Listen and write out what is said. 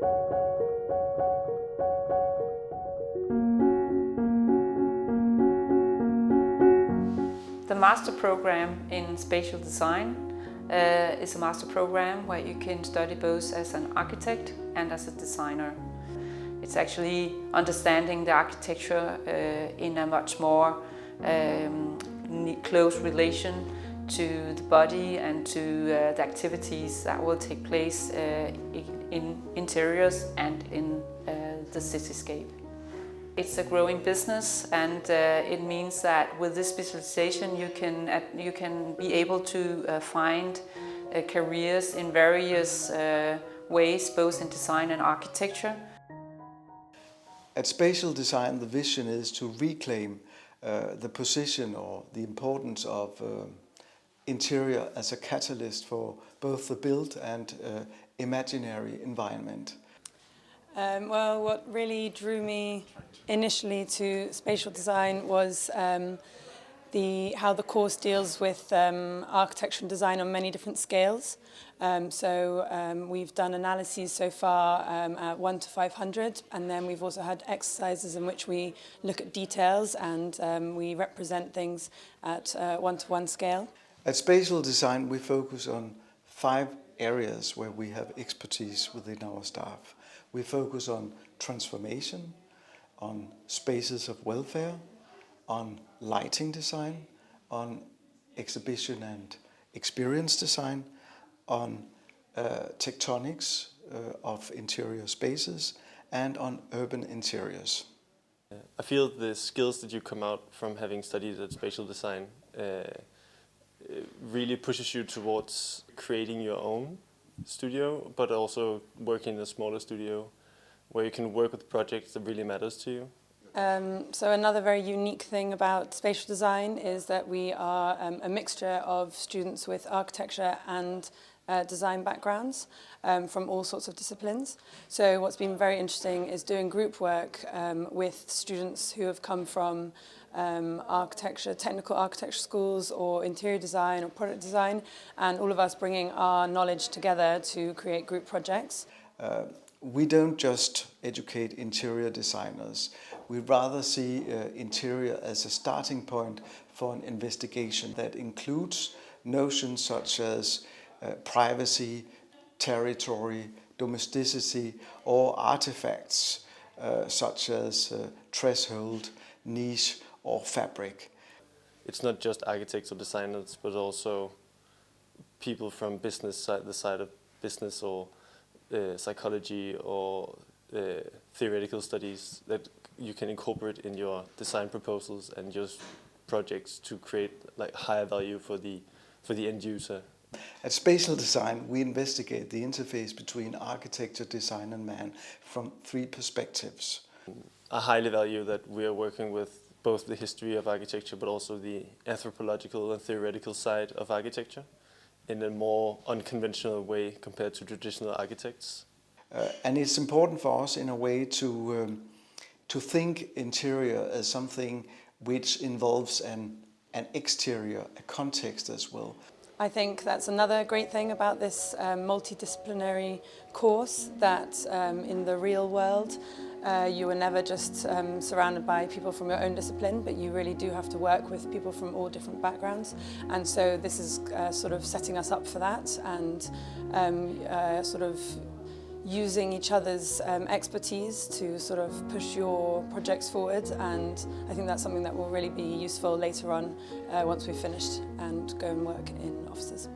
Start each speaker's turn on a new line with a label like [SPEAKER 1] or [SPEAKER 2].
[SPEAKER 1] The master program in spatial design is a master program where you can study both as an architect and as a designer. It's actually understanding the architecture in a much more close relation to the body and to the activities that will take place in interiors and in the cityscape. It's a growing business, and it means that with this specialization you can be able to find careers in various ways, both in design and architecture.
[SPEAKER 2] At Spatial Design, the vision is to reclaim the position or the importance of interior as a catalyst for both the built and imaginary environment.
[SPEAKER 3] Well, what really drew me initially to spatial design was how the course deals with architecture and design on many different scales. We've done analyses so far at 1 to 500, and then we've also had exercises in which we look at details and we represent things at 1 to 1 scale.
[SPEAKER 2] At Spatial Design we focus on 5 areas where we have expertise within our staff. We focus on transformation, on spaces of welfare, on lighting design, on exhibition and experience design, on tectonics of interior spaces, and on urban interiors.
[SPEAKER 4] I feel the skills that you come out from having studied at spatial design really pushes you towards creating your own studio, but also working in a smaller studio where you can work with projects that really matters to you.
[SPEAKER 3] So another very unique thing about spatial design is that we are a mixture of students with architecture and design backgrounds from all sorts of disciplines. So what's been very interesting is doing group work with students who have come from technical architecture schools or interior design or product design, and all of us bringing our knowledge together to create group projects.
[SPEAKER 2] We don't just educate interior designers. We rather see interior as a starting point for an investigation that includes notions such as privacy, territory, domesticity, or artifacts such as threshold, niche, or fabric.
[SPEAKER 4] It's not just architects or designers, but also people from business side, the side of business or psychology or theoretical studies that you can incorporate in your design proposals and your projects to create like higher value for the end user.
[SPEAKER 2] At Spatial Design, we investigate the interface between architecture, design and man from 3 perspectives.
[SPEAKER 4] I highly value that we are working with both the history of architecture but also the anthropological and theoretical side of architecture in a more unconventional way compared to traditional architects.
[SPEAKER 2] And it's important for us in a way to think interior as something which involves an exterior, a context as well.
[SPEAKER 3] I think that's another great thing about this multidisciplinary course, that in the real world you are never just surrounded by people from your own discipline, but you really do have to work with people from all different backgrounds. And so this is sort of setting us up for that and sort of using each other's expertise to sort of push your projects forward, and I think that's something that will really be useful later on once we've finished and go and work in offices.